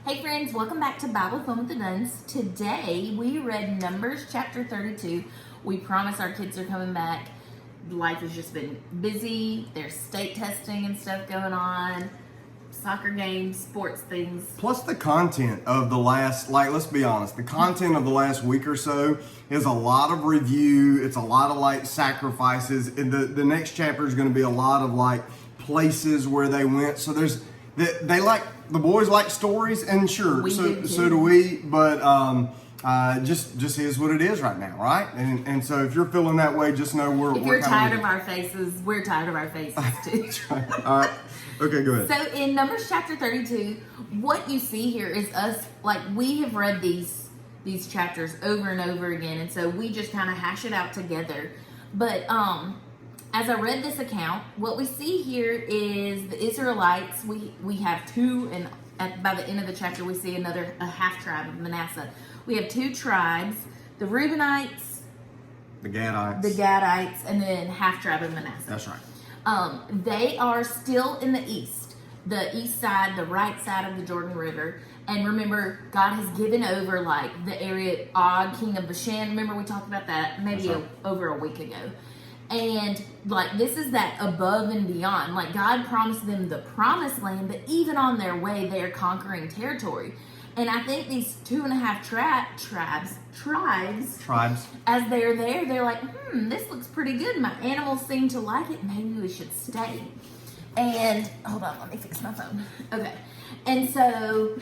Hey friends, welcome back to Bible Fun with the Nuns. Today we read Numbers chapter 32. We promise our kids are coming back. Life has just been busy. There's state testing and stuff going on. Soccer games, sports things. Plus the content of the last, let's be honest, the content of the last week or so is a lot of review. It's a lot of sacrifices. And the next chapter is going to be a lot of places where they went. So the boys like stories, and sure, so do we, but just is what it is right now, right? And so if you're feeling that way, just know we're tired of our faces, we're tired of our faces too. Right. All right. Okay, go ahead. So in Numbers chapter 32, what you see here is us, we have read these chapters over and over again, and so we just kind of hash it out together. But as I read this account, what we see here is the Israelites. We have two, and by the end of the chapter, we see a half tribe of Manasseh. We have two tribes: the Reubenites, the Gadites, and then half tribe of Manasseh. That's right. They are still in the east side, the right side of the Jordan River. And remember, God has given over the area Og, king of Bashan. Remember, we talked about that maybe over a week ago. And this is that above and beyond. God promised them the promised land, but even on their way, they are conquering territory. And I think these 2.5 tribes, as they're there, they're like, this looks pretty good. My animals seem to like it. Maybe we should stay. And hold on, let me fix my phone. Okay. And so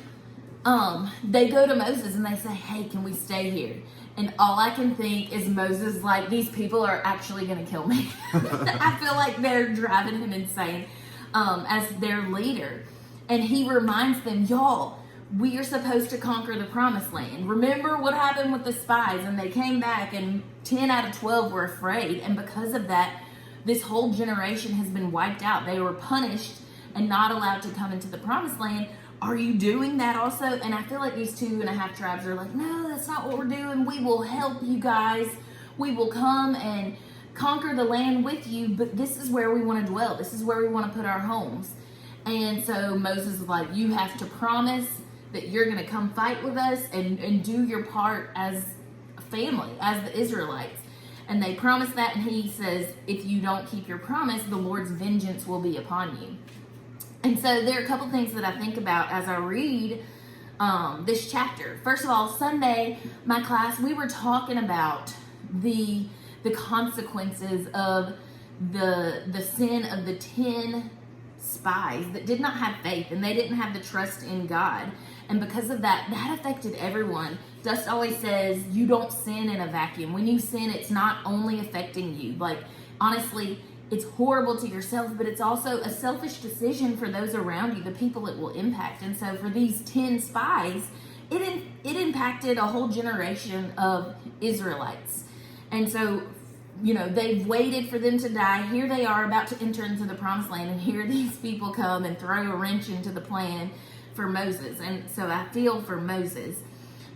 they go to Moses and they say, hey, can we stay here? And all I can think is Moses, these people are actually going to kill me. I feel like they're driving him insane as their leader. And he reminds them, y'all, we are supposed to conquer the promised land. Remember what happened with the spies, and they came back and 10 out of 12 were afraid. And because of that, this whole generation has been wiped out. They were punished and not allowed to come into the promised land. Are you doing that also? And I feel like these 2.5 tribes are like, no, that's not what we're doing. We will help you guys. We will come and conquer the land with you, but this is where we want to dwell. This is where we want to put our homes. And so Moses is like, you have to promise that you're going to come fight with us and do your part as a family, as the Israelites. And they promise that, and he says, if you don't keep your promise, the Lord's vengeance will be upon you. And so there are a couple things that I think about as I read this chapter. First of all, Sunday, my class, we were talking about the consequences of the sin of the 10 spies that did not have faith, and they didn't have the trust in God. And because of that affected everyone. Dust always says, you don't sin in a vacuum. When you sin, it's not only affecting you. Honestly, it's horrible to yourself, but it's also a selfish decision for those around you, the people it will impact. And so for these 10 spies, it impacted a whole generation of Israelites. And so, they've waited for them to die. Here they are about to enter into the promised land, and here these people come and throw a wrench into the plan for Moses. And so I feel for Moses.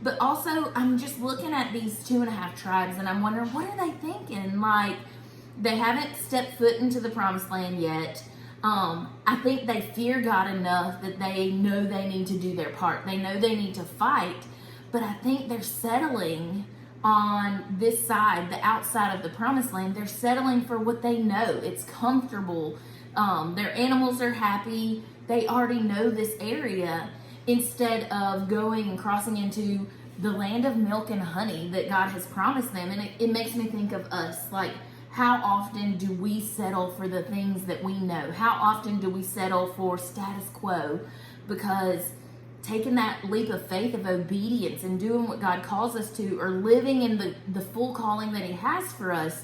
But also, I'm just looking at these 2.5 tribes, and I'm wondering, what are they thinking? They haven't stepped foot into the promised land yet. I think they fear God enough that they know they need to do their part. They know they need to fight, but I think they're settling on this side, the outside of the promised land. They're settling for what they know. It's comfortable. Their animals are happy. They already know this area, instead of going and crossing into the land of milk and honey that God has promised them. And it makes me think of us. How often do we settle for the things that we know? How often do we settle for status quo? Because taking that leap of faith, of obedience, and doing what God calls us to, or living in the full calling that he has for us,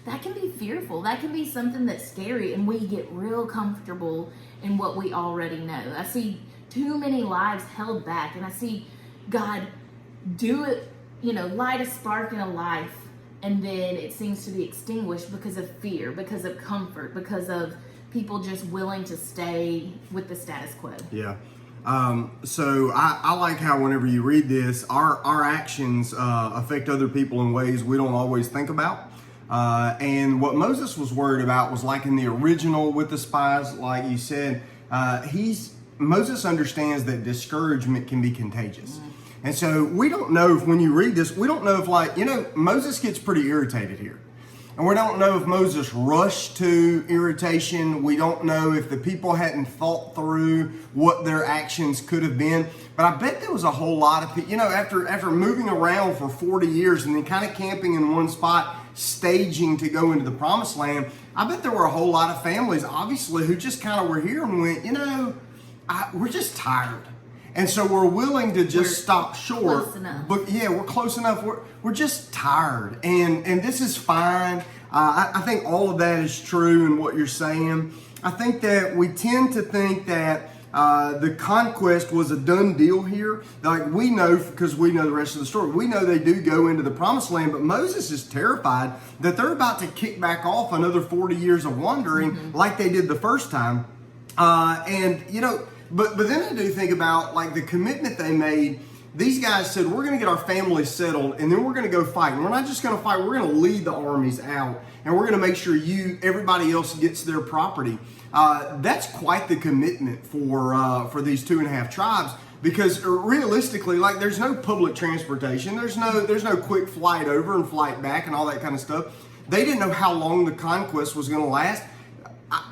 that can be fearful. That can be something that's scary, and we get real comfortable in what we already know. I see too many lives held back, and I see God do it, light a spark in a life, and then it seems to be extinguished because of fear, because of comfort, because of people just willing to stay with the status quo. Yeah. So I like how whenever you read this, our actions affect other people in ways we don't always think about. And what Moses was worried about was in the original with the spies, like you said, he's Moses understands that discouragement can be contagious. And so we don't know if, when you read this, we don't know if, like, Moses gets pretty irritated here. And we don't know if Moses rushed to irritation. We don't know if the people hadn't thought through what their actions could have been. But I bet there was a whole lot of people, after moving around for 40 years and then kind of camping in one spot, staging to go into the promised land, I bet there were a whole lot of families, obviously, who just kind of were here and went, we're just tired. And so we're willing to just stop short. Close enough. But yeah, we're close enough. We're just tired. And this is fine. I think all of that is true in what you're saying. I think that we tend to think that the conquest was a done deal here. Like, we know, because we know the rest of the story, we know they do go into the promised land, but Moses is terrified that they're about to kick back off another 40 years of wandering like they did the first time. But then I do think about, like, the commitment they made. These guys said, we're going to get our families settled, and then we're going to go fight. And we're not just going to fight, we're going to lead the armies out, and we're going to make sure everybody else gets their property. That's quite the commitment for these 2.5 tribes, because realistically, like, there's no public transportation. There's no quick flight over and flight back and all that kind of stuff. They didn't know how long the conquest was going to last.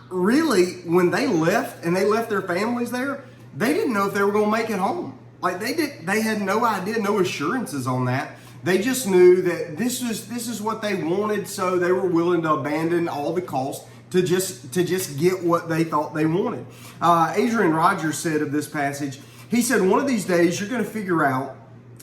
Really, when they left and they left their families there, they didn't know if they were going to make it home. Like, they had no idea, no assurances on that. They just knew that this is what they wanted, so they were willing to abandon all the cost to just get what they thought they wanted. Adrian Rogers said of this passage, he said, one of these days you're going to figure out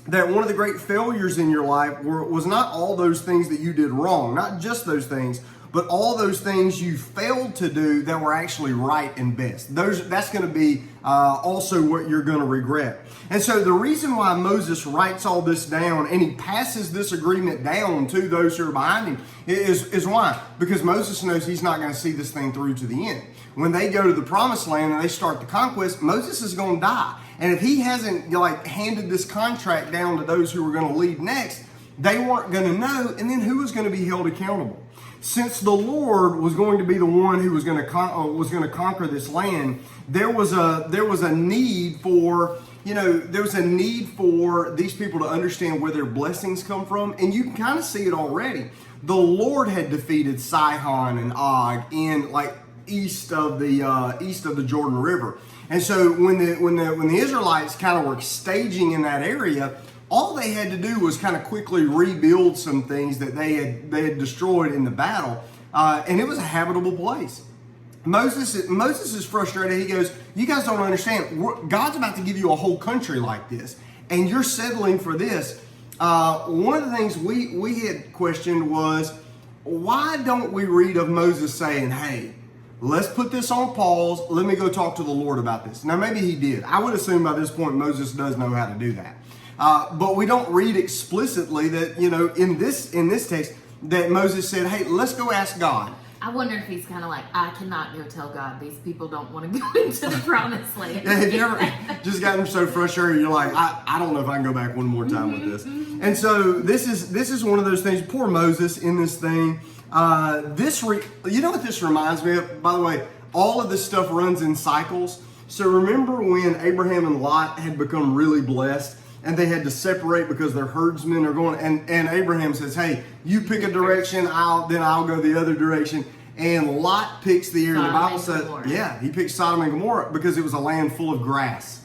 that one of the great failures in your life was not all those things that you did wrong, not just those things, but all those things you failed to do that were actually right and best. That's going to be also what you're going to regret. And so the reason why Moses writes all this down and he passes this agreement down to those who are behind him is why? Because Moses knows he's not going to see this thing through to the end. When they go to the promised land and they start the conquest, Moses is going to die. And if he hasn't handed this contract down to those who are going to lead next, they weren't going to know. And then who was going to be held accountable? Since the Lord was going to be the one who was going to conquer this land, there was a need for these people to understand where their blessings come from, and you can kind of see it already. The Lord had defeated Sihon and Og in east of the Jordan River, and so when the Israelites kind of were staging in that area, all they had to do was kind of quickly rebuild some things that they had destroyed in the battle, and it was a habitable place. Moses is frustrated. He goes, you guys don't understand. God's about to give you a whole country like this, and you're settling for this. One of the things we had questioned was, why don't we read of Moses saying, hey, let's put this on pause. Let me go talk to the Lord about this. Now, maybe he did. I would assume by this point Moses does know how to do that. But we don't read explicitly that, in this text, that Moses said, hey, let's go ask God. I wonder if he's kind of like, I cannot go tell God these people don't want to go into the promised land. Yeah, have you ever just gotten so frustrated, you're like, I don't know if I can go back one more time with this. And so this is one of those things. Poor Moses in this thing. You know what this reminds me of? By the way, all of this stuff runs in cycles. So remember when Abraham and Lot had become really blessed, and they had to separate because their herdsmen are going, and Abraham says, hey, you pick a direction, I'll go the other direction. And Lot picks the area. The Bible says, yeah, he picked Sodom and Gomorrah because it was a land full of grass.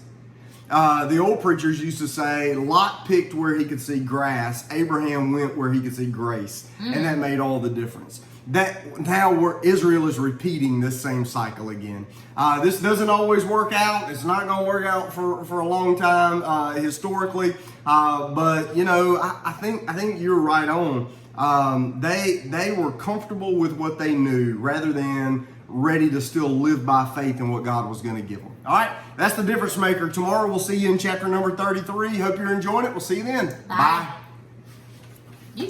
The old preachers used to say, Lot picked where he could see grass, Abraham went where he could see grace. And that made all the difference. Now Israel is repeating this same cycle again. This doesn't always work out. It's not going to work out for a long time historically. But I think you're right on. They were comfortable with what they knew rather than ready to still live by faith in what God was going to give them. All right, that's the difference maker. Tomorrow we'll see you in chapter number 33. Hope you're enjoying it. We'll see you then. Bye. You